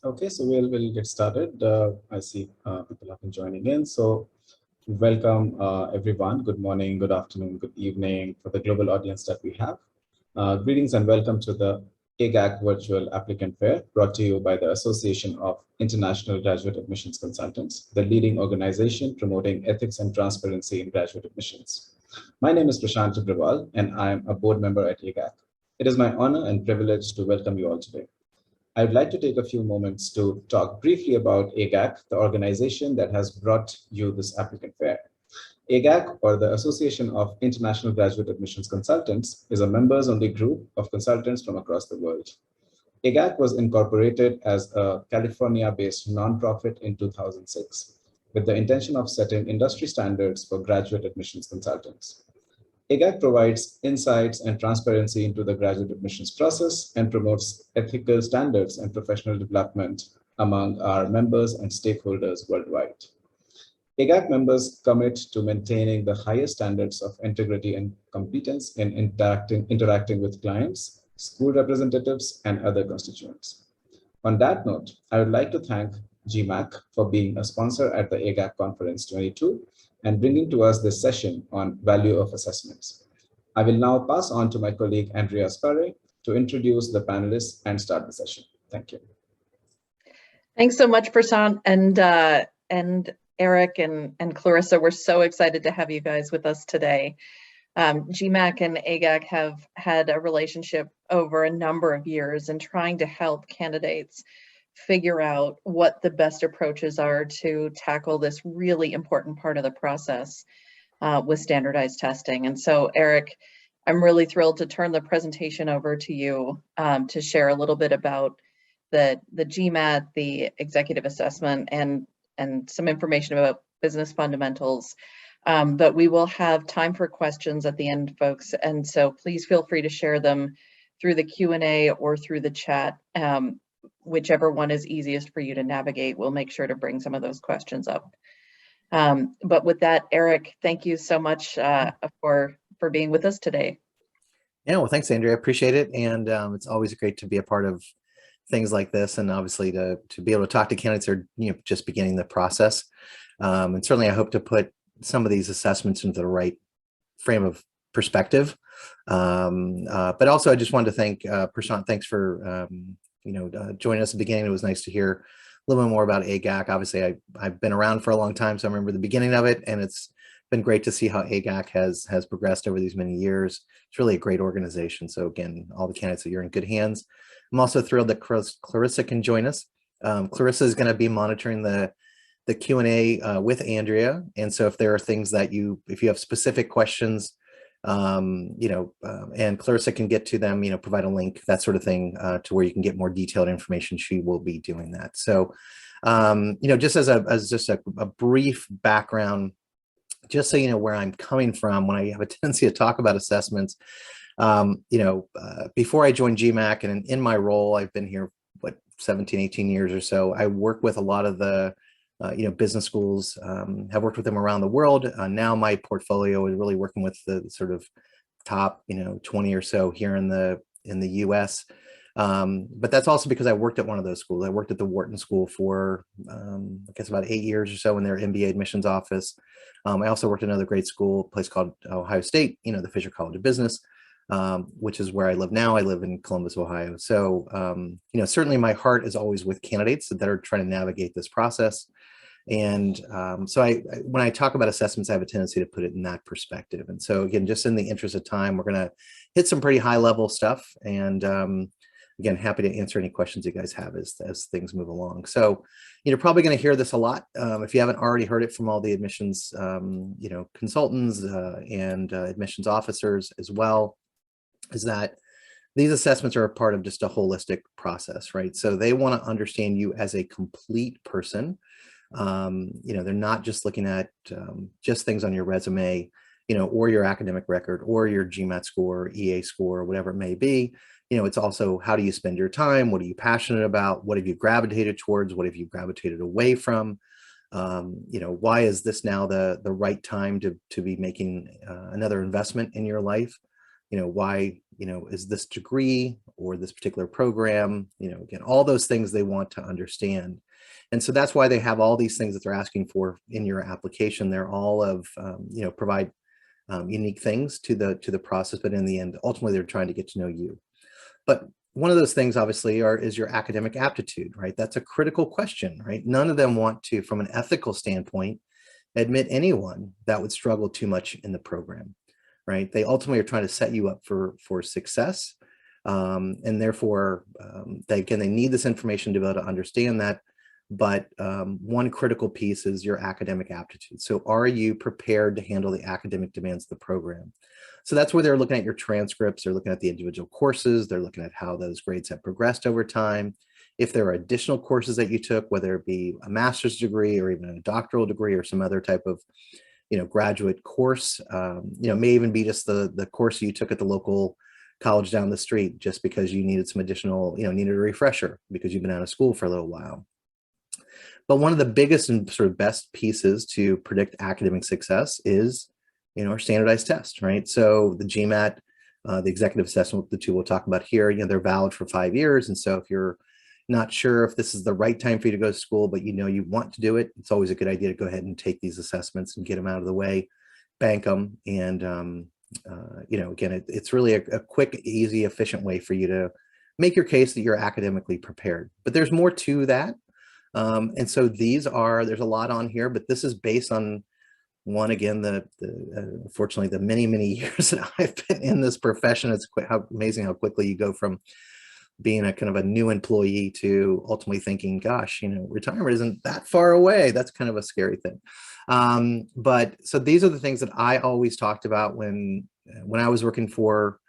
Okay, so we'll get started. I see people have been joining in. So welcome everyone. Good morning, good afternoon, good evening for the global audience that we have. Greetings and welcome to the AIGAC Virtual Applicant Fair, brought to you by the Association of International Graduate Admissions Consultants, the leading organization promoting ethics and transparency in graduate admissions. My name is Prashant Agrawal, and I'm a board member at AIGAC. It is my honor and privilege to welcome you all today. I would like to take a few moments to talk briefly about AIGAC, the organization that has brought you this applicant fair. AIGAC, or the Association of International Graduate Admissions Consultants, is a members-only group of consultants from across the world. AIGAC was incorporated as a California-based nonprofit in 2006, with the intention of setting industry standards for graduate admissions consultants. AIGAC provides insights and transparency into the graduate admissions process and promotes ethical standards and professional development among our members and stakeholders worldwide. AIGAC members commit to maintaining the highest standards of integrity and competence in interacting with clients, school representatives, and other constituents. On that note, I would like to thank GMAT for being a sponsor at the AIGAC Conference 22 and bringing to us this session on value of assessments. I will now pass on to my colleague, Andrea Sparre, to introduce the panelists and start the session. Thank you. Thanks so much, Prashant, and Eric and Clarissa. We're so excited to have you guys with us today. GMAC and AIGAC have had a relationship over a number of years in trying to help candidates figure out what the best approaches are to tackle this really important part of the process with standardized testing. And so, Eric, I'm really thrilled to turn the presentation over to you to share a little bit about the GMAT, the executive assessment, and some information about business fundamentals. But we will have time for questions at the end, folks. And so please feel free to share them through the Q&A or through the chat. Whichever one is easiest for you to navigate, we'll make sure to bring some of those questions up. But with that, Eric, thank you so much for being with us today. Yeah, well, thanks, Andrea. I appreciate it. And it's always great to be a part of things like this, and obviously to be able to talk to candidates who are just beginning the process. And certainly I hope to put some of these assessments into the right frame of perspective. But also I just wanted to thank Prashant. Thanks for joining us at the beginning. It was nice to hear a little bit more about AIGAC. Obviously, I've been around for a long time, so I remember the beginning of it, and it's been great to see how AIGAC has progressed over these many years. It's really a great organization. So again, all the candidates, you're in good hands. I'm also thrilled that Clarissa can join us. Clarissa is going to be monitoring the Q&A with Andrea, and so if there are things that if you have specific questions, and Clarissa can get to them, provide a link, that sort of thing, to where you can get more detailed information. She will be doing that. So, just as just a brief background, just so you know where I'm coming from when I have a tendency to talk about assessments. Before I joined GMAC, and in my role, I've been here, 17, 18 years or so. I work with a lot of the business schools, have worked with them around the world. Now my portfolio is really working with the sort of top, 20 or so here in the US. But that's also because I worked at one of those schools. I worked at the Wharton School for, I guess about 8 years or so in their MBA admissions office. I also worked at another great school, a place called Ohio State, the Fisher College of Business, which is where I live now. I live in Columbus, Ohio. So, certainly my heart is always with candidates that are trying to navigate this process. And so when I talk about assessments, I have a tendency to put it in that perspective. And so again, just in the interest of time, we're going to hit some pretty high level stuff. And again, happy to answer any questions you guys have as things move along. So you're probably going to hear this a lot. If you haven't already heard it from all the admissions, consultants and admissions officers as well, is that these assessments are a part of just a holistic process, right? So they want to understand you as a complete person. They're not just looking at just things on your resume, or your academic record or your GMAT score, EA score, whatever it may be. It's also, how do you spend your time? What are you passionate about? What have you gravitated towards? What have you gravitated away from? Why is this now the right time to be making another investment in your life? why, is this degree or this particular program, again, all those things they want to understand. And so that's why they have all these things that they're asking for in your application. They're all of, provide unique things to the process, but in the end, ultimately, they're trying to get to know you. But one of those things, obviously, is your academic aptitude, right? That's a critical question, right? None of them want to, from an ethical standpoint, admit anyone that would struggle too much in the program, right? They ultimately are trying to set you up for success. And therefore, they need this information to be able to understand that. But one critical piece is your academic aptitude. So are you prepared to handle the academic demands of the program? So that's where they're looking at your transcripts. They're looking at the individual courses. They're looking at how those grades have progressed over time. If there are additional courses that you took, whether it be a master's degree or even a doctoral degree or some other type of graduate course, may even be just the course you took at the local college down the street just because you needed some additional, needed a refresher because you've been out of school for a little while. But one of the biggest and sort of best pieces to predict academic success is, our standardized test, right? So the GMAT, the executive assessment, the two we'll talk about here, they're valid for 5 years. And so if you're not sure if this is the right time for you to go to school, but you want to do it, it's always a good idea to go ahead and take these assessments and get them out of the way, bank them. And, again, it's really a quick, easy, efficient way for you to make your case that you're academically prepared. But there's more to that. And so there's a lot on here, but this is based on again, unfortunately, the many, many years that I've been in this profession. It's amazing how quickly you go from being a kind of a new employee to ultimately thinking, gosh, retirement isn't that far away. That's kind of a scary thing. But so these are the things that I always talked about when I was working for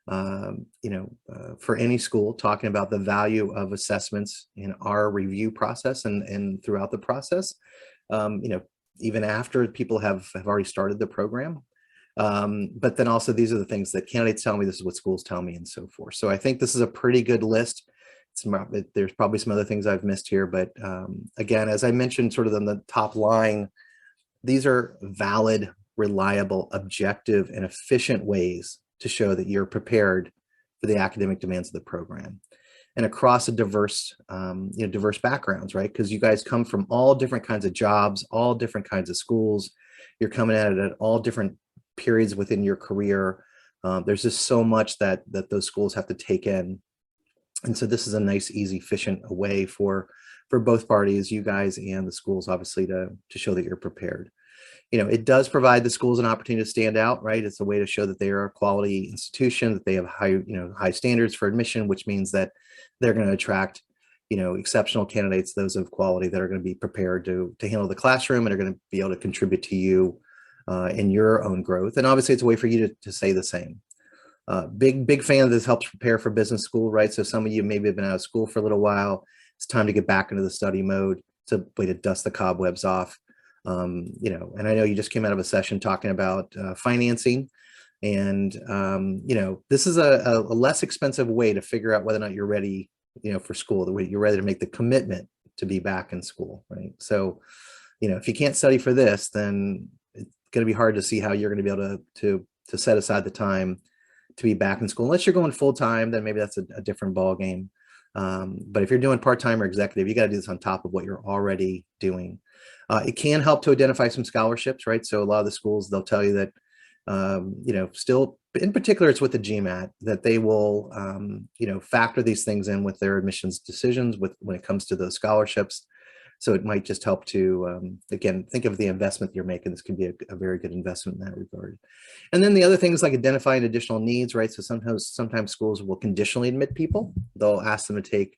any school, talking about the value of assessments in our review process and throughout the process, even after people have already started the program. But then also these are the things that candidates tell me, this is what schools tell me, and so forth. So I think this is a pretty good list. There's probably some other things I've missed here, but again, as I mentioned sort of on the top line, these are valid, reliable, objective, and efficient ways to show that you're prepared for the academic demands of the program. And across a diverse backgrounds, right? Because you guys come from all different kinds of jobs, all different kinds of schools. You're coming at it at all different periods within your career. There's just so much that those schools have to take in. And so this is a nice, easy, efficient way for both parties, you guys and the schools, obviously, to show that you're prepared. It does provide the schools an opportunity to stand out, right? It's a way to show that they are a quality institution, that they have high standards for admission, which means that they're going to attract, exceptional candidates, those of quality that are going to be prepared to handle the classroom and are going to be able to contribute to you in your own growth. And obviously, it's a way for you to say the same. Big fan of this, helps prepare for business school, right? So some of you maybe have been out of school for a little while. It's time to get back into the study mode. It's a way to dust the cobwebs off. And I know you just came out of a session talking about financing, and this is a less expensive way to figure out whether or not you're ready, for school, the way you're ready to make the commitment to be back in school, right? So, if you can't study for this, then it's going to be hard to see how you're going to be able to set aside the time to be back in school. Unless you're going full time, then maybe that's a different ball game. But if you're doing part-time or executive, you got to do this on top of what you're already doing. It can help to identify some scholarships, right? So a lot of the schools, they'll tell you that, still, in particular, it's with the GMAT, that they will, factor these things in with their admissions decisions when it comes to those scholarships. So it might just help to, again, think of the investment you're making. This can be a very good investment in that regard. And then the other things like identifying additional needs, right? So sometimes schools will conditionally admit people. They'll ask them to take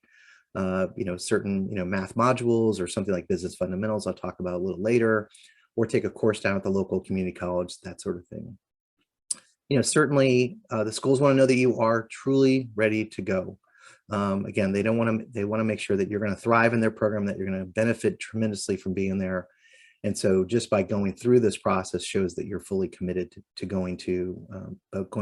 certain, math modules or something like business fundamentals I'll talk about a little later, or take a course down at the local community college, that sort of thing. Certainly the schools want to know that you are truly ready to go. Again, they want to make sure that you're going to thrive in their program, that you're going to benefit tremendously from being there. And so just by going through this process shows that you're fully committed to going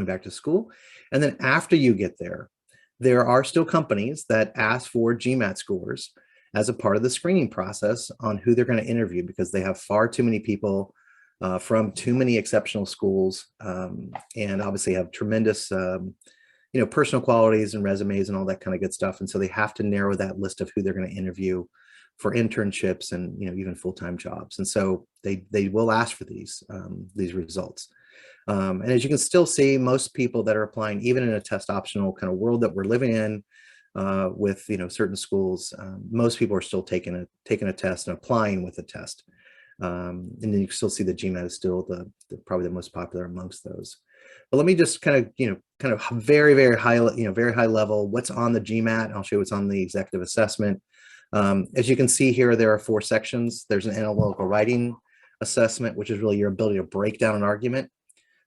back to school. And then after you get there are still companies that ask for GMAT scores as a part of the screening process on who they're going to interview, because they have far too many people from too many exceptional schools, and obviously have tremendous, personal qualities and resumes and all that kind of good stuff. And so they have to narrow that list of who they're going to interview for internships and, even full-time jobs. And so they will ask for these results. And as you can still see, most people that are applying, even in a test optional kind of world that we're living in, with certain schools, most people are still taking a test and applying with a test. And then you can still see the GMAT is still probably the most popular amongst those. But let me just kind of very, very high, very high level, what's on the GMAT. I'll show you what's on the executive assessment. As you can see here, there are 4 sections. There's an analytical writing assessment, which is really your ability to break down an argument,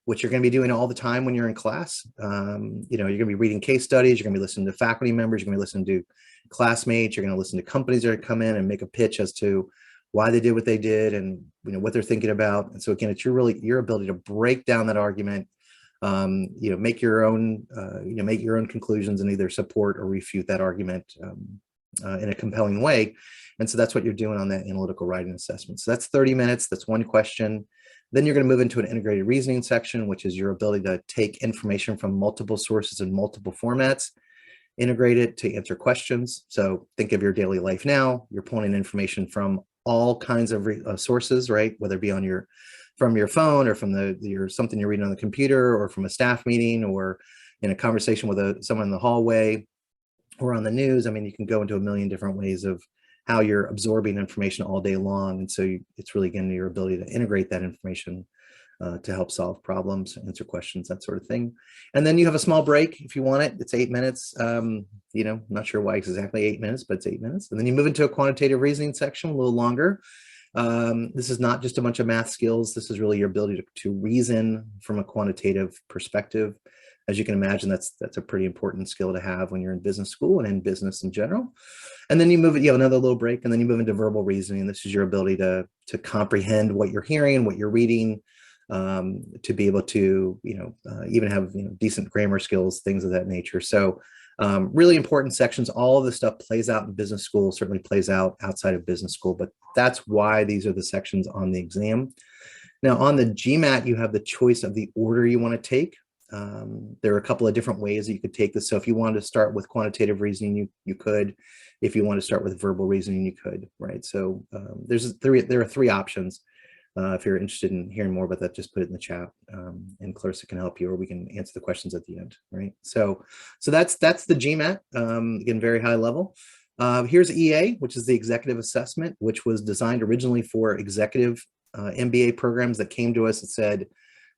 which you're going to be doing all the time when you're in class. You're going to be reading case studies. You're going to be listening to faculty members. You're going to be listening to classmates. You're going to listen to companies that come in and make a pitch as to why they did what they did and what they're thinking about. And so again, it's your ability to break down that argument, make your own conclusions and either support or refute that argument in a compelling way. And so that's what you're doing on that analytical writing assessment. So that's 30 minutes. That's one question. Then you're going to move into an integrated reasoning section, which is your ability to take information from multiple sources and multiple formats, integrate it to answer questions. So think of your daily life now. You're pulling in information from all kinds of sources, right? Whether it be from your phone or from something you're reading on the computer or from a staff meeting or in a conversation with someone in the hallway or on the news. I mean, you can go into a million different ways of how you're absorbing information all day long. And so it's really, again, your ability to integrate that information to help solve problems, answer questions, that sort of thing. And then you have a small break if you want it. It's 8 minutes. Not sure why it's exactly 8 minutes, but it's 8 minutes. And then you move into a quantitative reasoning section, a little longer. This is not just a bunch of math skills. This is really your ability to reason from a quantitative perspective. As you can imagine, that's a pretty important skill to have when you're in business school and in business in general. And then you have another little break, and then you move into verbal reasoning. This is your ability to comprehend what you're hearing, what you're reading, to be able to even have decent grammar skills, things of that nature. So really important sections. All of this stuff plays out in business school, certainly plays out outside of business school, but that's why these are the sections on the exam. Now on the GMAT, you have the choice of the order you want to take. There are a couple of different ways that you could take this. So if you wanted to start with quantitative reasoning, you could. If you want to start with verbal reasoning, you could, right? So there are 3 options. If you're interested in hearing more about that, just put it in the chat, and Clarissa can help you, or we can answer the questions at the end, right? So that's the GMAT, again, very high level. Here's EA, which is the executive assessment, which was designed originally for executive MBA programs that came to us and said,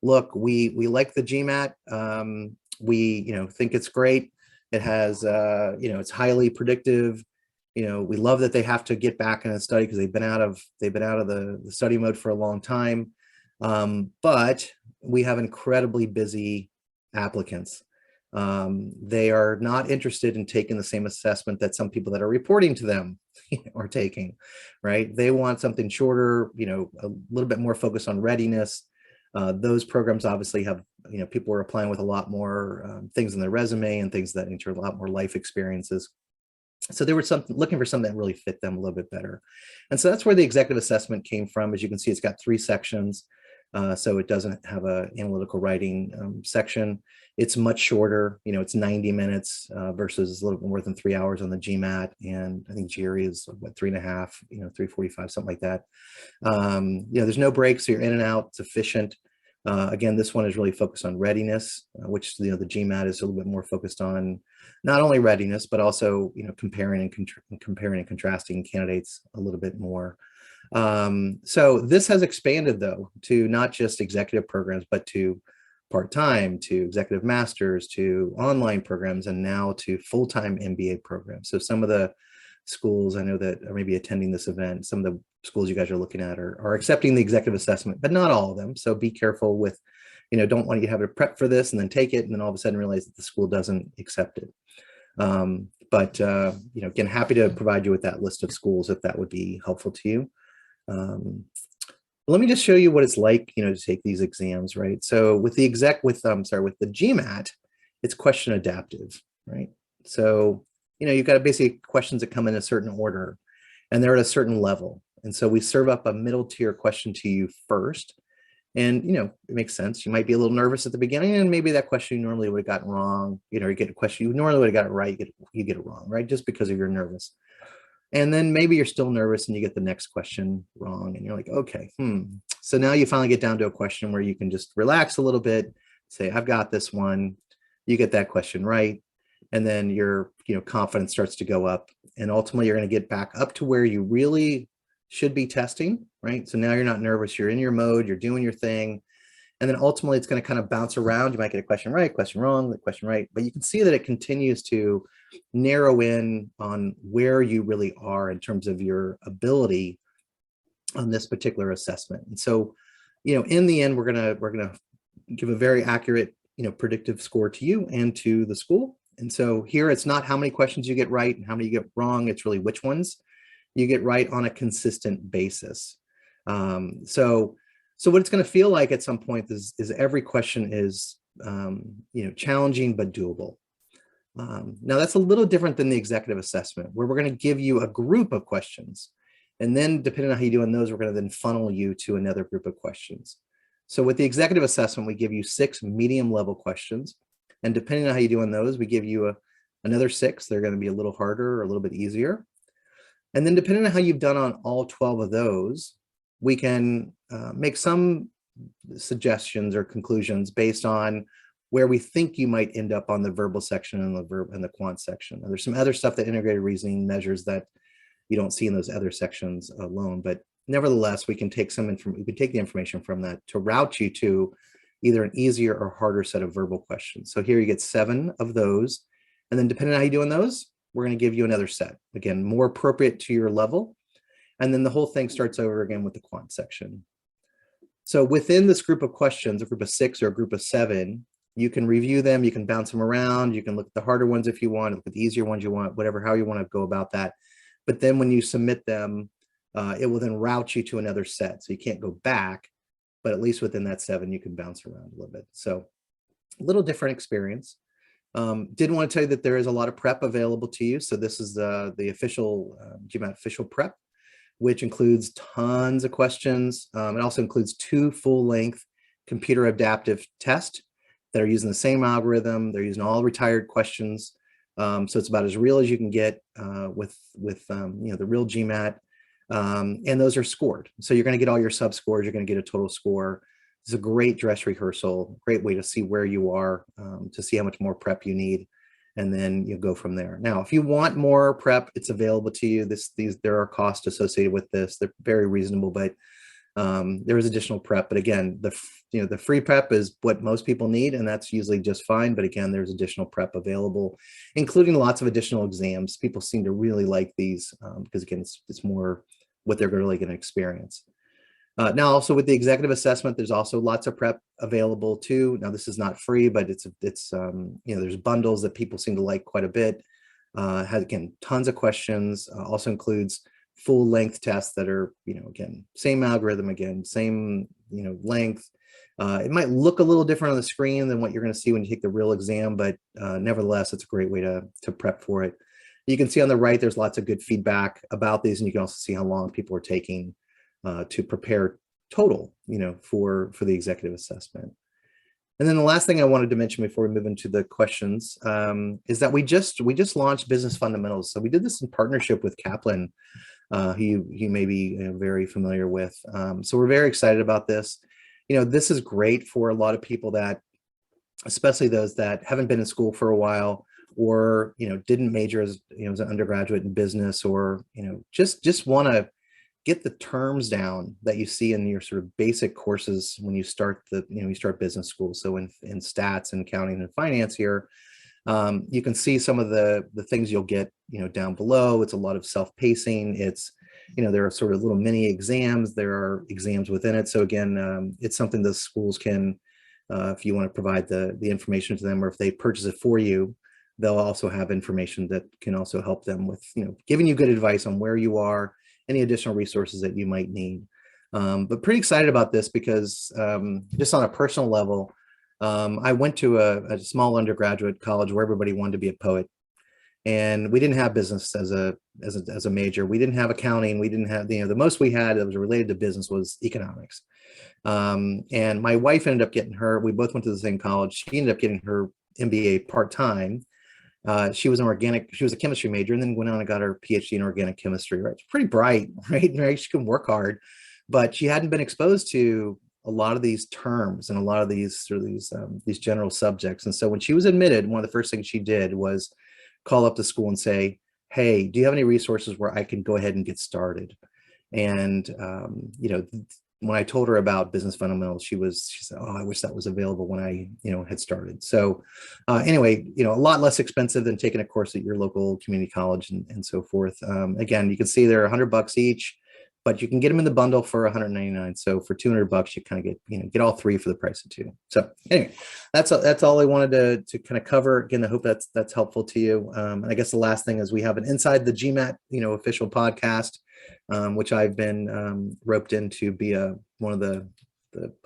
look, we like the GMAT. We think it's great. It has it's highly predictive. We love that they have to get back in a study because they've been out of the study mode for a long time. But we have incredibly busy applicants. They are not interested in taking the same assessment that some people that are reporting to them are taking, right? They want something shorter, a little bit more focused on readiness. Those programs obviously have, people are applying with a lot more things in their resume and things that nature, a lot more life experiences. So they were looking for something that really fit them a little bit better. And so that's where the executive assessment came from. As you can see, it's got 3 sections. So it doesn't have an analytical writing section. It's much shorter. It's 90 minutes versus a little bit more than 3 hours on the GMAT. And I think GRE is 3.5, 3:45, something like that. There's no breaks, so you're in and out. It's efficient. Again, this one is really focused on readiness, which the GMAT is a little bit more focused on not only readiness, but also comparing and contrasting candidates a little bit more. So this has expanded though to not just executive programs, but to part-time, to executive masters, to online programs, and now to full-time MBA programs. So some of the schools I know that are maybe attending this event, some of the schools you guys are looking at are accepting the executive assessment, but not all of them. So be careful with, don't want you to have to prep for this and then take it and then all of a sudden realize that the school doesn't accept it. But again, happy to provide you with that list of schools if that would be helpful to you. Let me just show you what it's like, to take these exams, right? So with the GMAT, it's question adaptive, right? So, you've got basically questions that come in a certain order and they're at a certain level. And so we serve up a middle tier question to you first. And, it makes sense. You might be a little nervous at the beginning, and maybe that question you normally would have gotten wrong, you get a question you normally would have got it right, you get it wrong, right? Just because of you're nervous. And then maybe you're still nervous and you get the next question wrong and you're like, okay, So now you finally get down to a question where you can just relax a little bit, say, I've got this one. You get that question right. And then your, confidence starts to go up, and ultimately you're going to get back up to where you really should be testing, right? So now you're not nervous, you're in your mode, you're doing your thing. And then ultimately it's going to kind of bounce around. You might get a question right, question wrong, the question right, but you can see that it continues to narrow in on where you really are in terms of your ability on this particular assessment. And so, in the end, we're going to give a very accurate, predictive score to you and to the school. And so here it's not how many questions you get right and how many you get wrong, it's really which ones you get right on a consistent basis. So what it's going to feel like at some point is every question is, challenging but doable. Now that's a little different than the executive assessment, where we're going to give you a group of questions. And then depending on how you do on those, we're going to then funnel you to another group of questions. So with the executive assessment, we give you 6 medium level questions. And depending on how you do on those, we give you another 6. They're going to be a little harder or a little bit easier. And then depending on how you've done on all 12 of those, we can make some suggestions or conclusions based on where we think you might end up on the verbal section and the verb and the quant section. And there's some other stuff that integrated reasoning measures that you don't see in those other sections alone, but nevertheless, we can take the information from that to route you to either an easier or harder set of verbal questions. So here you get 7 of those. And then depending on how you do on those, we're going to give you another set, again, more appropriate to your level. And then the whole thing starts over again with the quant section. So within this group of questions, a group of 6 or a group of 7, you can review them, you can bounce them around, you can look at the harder ones if you want, look at the easier ones you want, how you want to go about that. But then when you submit them, it will then route you to another set. So you can't go back, but at least within that 7, you can bounce around a little bit. So a little different experience. Did want to tell you that there is a lot of prep available to you. So this is the official GMAT official prep, which includes tons of questions. It also includes 2 full-length computer adaptive tests that are using the same algorithm. They're using all retired questions. So it's about as real as you can get with the real GMAT. And those are scored. So you're going to get all your sub scores. You're going to get a total score. It's a great dress rehearsal, great way to see where you are, to see how much more prep you need. And then you go from there. Now, if you want more prep, it's available to you. There are costs associated with this. They're very reasonable, but there is additional prep. But again, the free prep is what most people need, and that's usually just fine. But again, there's additional prep available, including lots of additional exams. People seem to really like these because again, it's more what they're really going to experience. Now, also with the executive assessment, there's also lots of prep available too. Now, this is not free, but it's there's bundles that people seem to like quite a bit. Has again tons of questions. Also includes full length tests that are again same algorithm, again same length. It might look a little different on the screen than what you're going to see when you take the real exam, but nevertheless, it's a great way to prep for it. You can see on the right, there's lots of good feedback about these, and you can also see how long people are taking to prepare total, for the executive assessment. And then the last thing I wanted to mention before we move into the questions is that we just launched Business Fundamentals. So we did this in partnership with Kaplan, who you may be very familiar with. So we're very excited about this. This is great for a lot of people that, especially those that haven't been in school for a while, or didn't major as as an undergraduate in business, or just want to get the terms down that you see in your sort of basic courses when you start you start business school. So in stats and accounting and finance here, you can see some of the things you'll get down below. It's a lot of self-pacing. It's there are sort of little mini exams. There are exams within it. So again, it's something the schools can, if you want to provide the information to them, or if they purchase it for you, they'll also have information that can also help them with giving you good advice on where you are, any additional resources that you might need. But pretty excited about this because just on a personal level, I went to a small undergraduate college where everybody wanted to be a poet. And we didn't have business as a major. We didn't have accounting. We didn't have, the most we had that was related to business was economics. And my wife ended up getting we both went to the same college. She ended up getting her MBA part-time. She was a chemistry major, and then went on and got her PhD in organic chemistry, right? She's pretty bright, right? She can work hard, but she hadn't been exposed to a lot of these terms and a lot of these general subjects. And so when she was admitted, one of the first things she did was call up the school and say, hey, do you have any resources where I can go ahead and get started? And, when I told her about business fundamentals, she said, oh, I wish that was available when I, had started. So anyway, a lot less expensive than taking a course at your local community college and so forth. Again, you can see they're $100 each, but you can get them in the bundle for $199. So for $200, you kind of get all three for the price of two. So anyway, that's all I wanted to kind of cover. Again, I hope that's helpful to you. And I guess the last thing is we have an Inside the GMAT, official podcast, which I've been roped in to be one of the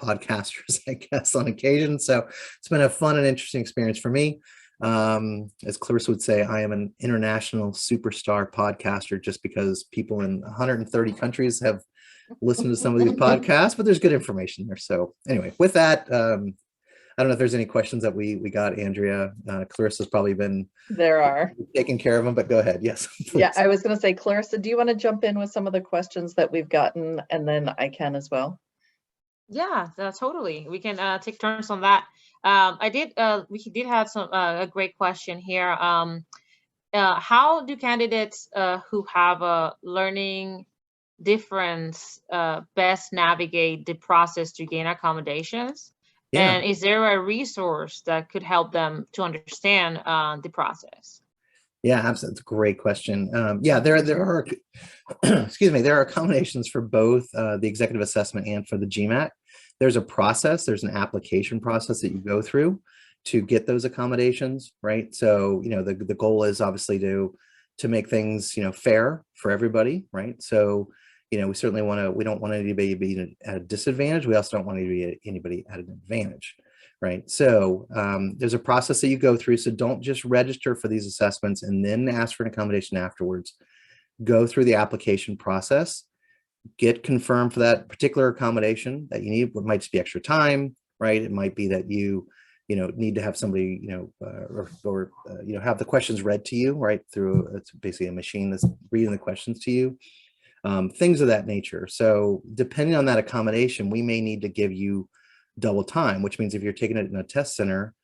podcasters, I guess, on occasion. So it's been a fun and interesting experience for me. As Clarissa would say, I am an international superstar podcaster just because people in 130 countries have listened to some of these podcasts, but there's good information there. So anyway, with that, I don't know if there's any questions that we got, Andrea. Clarissa's probably been taking care of them, but go ahead. Yes. Please. Yeah, I was going to say, Clarissa, do you want to jump in with some of the questions that we've gotten, and then I can as well? Yeah, totally. We can take turns on that. We did have a great question here. How do candidates who have a learning difference best navigate the process to gain accommodations? Yeah. And is there a resource that could help them to understand the process? Yeah, absolutely. It's a great question. There are, excuse me, there are accommodations for both the executive assessment and for the GMAT. There's a process, there's an application process that you go through to get those accommodations, right? So, the goal is obviously to make things, fair for everybody, right? So, we certainly we don't want anybody to be at a disadvantage. We also don't want anybody at an advantage, right? So there's a process that you go through. So don't just register for these assessments and then ask for an accommodation afterwards. Go through the application process, get confirmed for that particular accommodation that you need. It might just be extra time, right? It might be that you need to have somebody, have the questions read to you, right? Through it's basically a machine that's reading the questions to you. Things of that nature. So depending on that accommodation, we may need to give you double time, which means if you're taking it in a test center,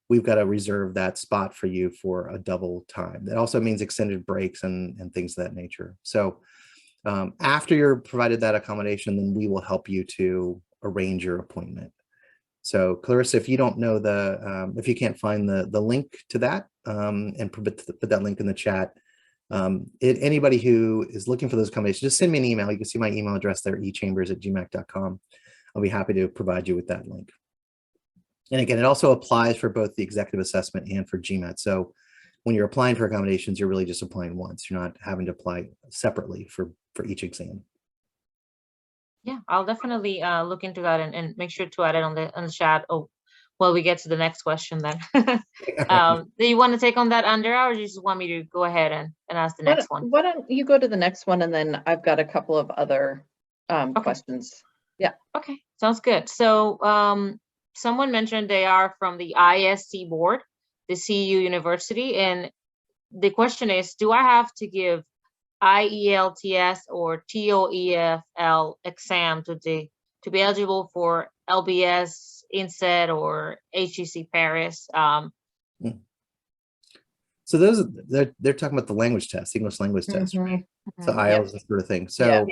we've got to reserve that spot for you for a double time. That also means extended breaks and things of that nature. So after you're provided that accommodation, then we will help you to arrange your appointment. So Clarissa, if you don't know if you can't find the link to that, and put that link in the chat, anybody who is looking for those accommodations, just send me an email. You can see my email address there, echambers@gmac.com. I'll be happy to provide you with that link. And again, it also applies for both the executive assessment and for GMAT. So when you're applying for accommodations, you're really just applying once. You're not having to apply separately for each exam. Yeah, I'll definitely look into that and make sure to add it on the chat. Oh, well, we get to the next question then. Do you want to take on that, Andrea, or do you just want me to go ahead and ask the next one? Why don't you go to the next one, and then I've got a couple of other questions. Yeah. Okay, sounds good. So someone mentioned they are from the ISC board, the CU University, and the question is, do I have to give IELTS or TOEFL exam to be eligible for LBS, INSEAD, or HEC Paris? So they're talking about the language test, English language test, right? So IELTS, that sort of thing. So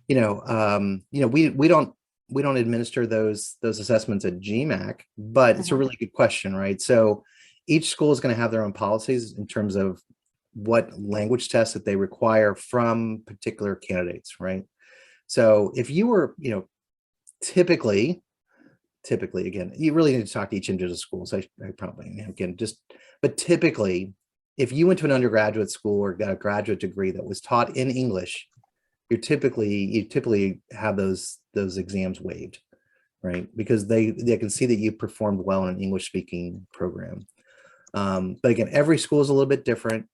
we don't administer those assessments at GMAC, but it's a really good question, right? So each school is going to have their own policies in terms of what language tests that they require from particular candidates, right? So if you were, typically, again, you really need to talk to each individual school. So I probably, again, but typically, if you went to an undergraduate school or got a graduate degree that was taught in English, you typically have those exams waived, right? Because they can see that you performed well in an English speaking program. But again, every school is a little bit different.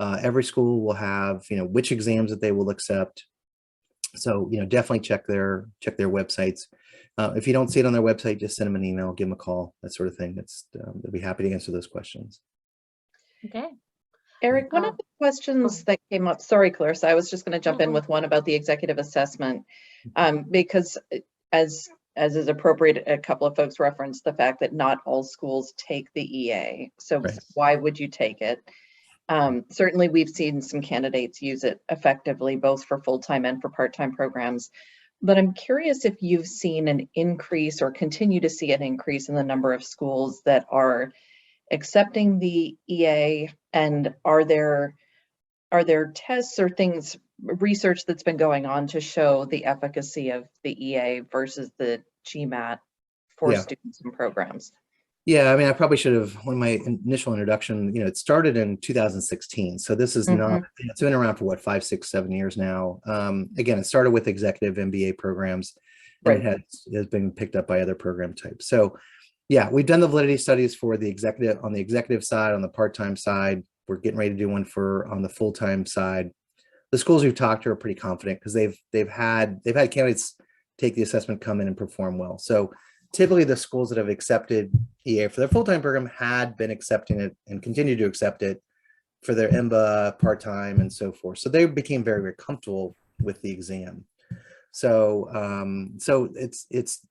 Every school will have, which exams that they will accept. So, definitely check their websites. If you don't see it on their website, just send them an email, give them a call, that sort of thing. They'll be happy to answer those questions. Okay. Eric, one of the questions that came up, sorry, Clarissa, I was just going to jump in with one about the executive assessment, because as is appropriate, a couple of folks referenced the fact that not all schools take the EA. So Right. Why would you take it? Certainly, we've seen some candidates use it effectively, both for full-time and for part-time programs. But I'm curious if you've seen an increase or continue to see an increase in the number of schools that are accepting the EA, and are there tests or things, research that's been going on to show the efficacy of the EA versus the GMAT for students and programs? Yeah, I mean, I probably should have, on my initial introduction, it started in 2016. So this is not, it's been around for what, 5, 6, 7 years now. Again, it started with executive MBA programs, and it has been picked up by other program types. So yeah, we've done the validity studies for the executive, on the executive side, on the part-time side. We're getting ready to do one on the full-time side. The schools we've talked to are pretty confident because they've had candidates take the assessment, come in and perform well. So typically the schools that have accepted EA for their full-time program had been accepting it and continue to accept it for their MBA, part-time, and so forth. So they became very, very comfortable with the exam. So it's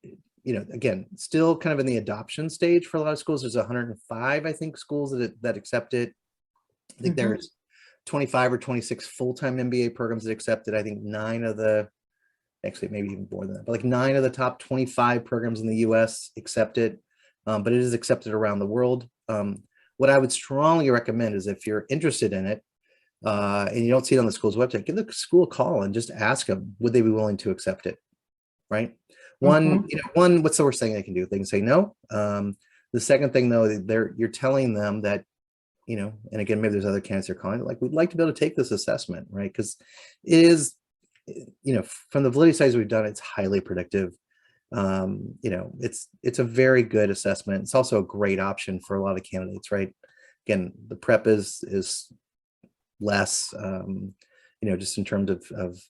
again, still kind of in the adoption stage for a lot of schools. There's 105, I think, schools that accept it. I think there's 25 or 26 full-time MBA programs that accept it. I think 9 of the, actually maybe even more than that, but like 9 of the top 25 programs in the US accept it, but it is accepted around the world. What I would strongly recommend is if you're interested in it and you don't see it on the school's website, give the school a call and just ask them, would they be willing to accept it, right? One, what's the worst thing they can do? They can say no. The second thing though, you're telling them that, and again, maybe there's other candidates they're calling, like, we'd like to be able to take this assessment, right? Because it is, from the validity studies we've done, it's highly predictive. It's a very good assessment. It's also a great option for a lot of candidates, right? Again, the prep is less, just in terms of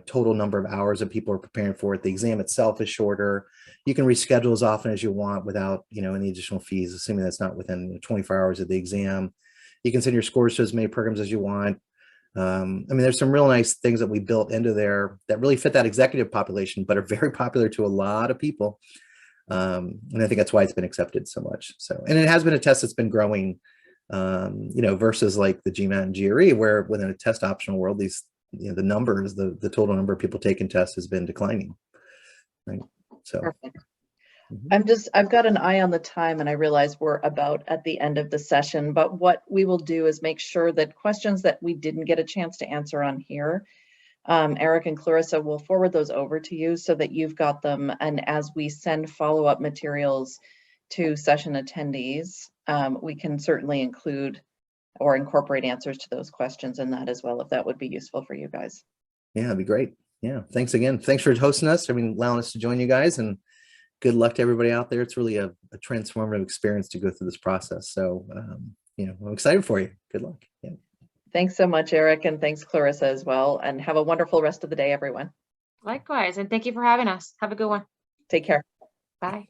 total number of hours that people are preparing for it. The exam itself is shorter. You can reschedule as often as you want without, any additional fees, assuming that's not within 24 hours of the exam. You can send your scores to as many programs as you want. I mean, there's some real nice things that we built into there that really fit that executive population, but are very popular to a lot of people. And I think that's why it's been accepted so much. So, and it has been a test that's been growing, versus like the GMAT and GRE, where within a test optional world, these, the numbers, the total number of people taking tests has been declining. Right. So. Perfect. I've got an eye on the time, and I realize we're about at the end of the session, but what we will do is make sure that questions that we didn't get a chance to answer on here, Eric and Clarissa will forward those over to you so that you've got them. And as we send follow-up materials to session attendees, we can certainly include or incorporate answers to those questions in that as well, if that would be useful for you guys. Yeah, it'd be great. Yeah, thanks again. Thanks for hosting us. I mean, allowing us to join you guys, and good luck to everybody out there. It's really a transformative experience to go through this process. So, I'm excited for you. Good luck. Yeah. Thanks so much, Eric, and thanks, Clarissa, as well. And have a wonderful rest of the day, everyone. Likewise, and thank you for having us. Have a good one. Take care. Bye.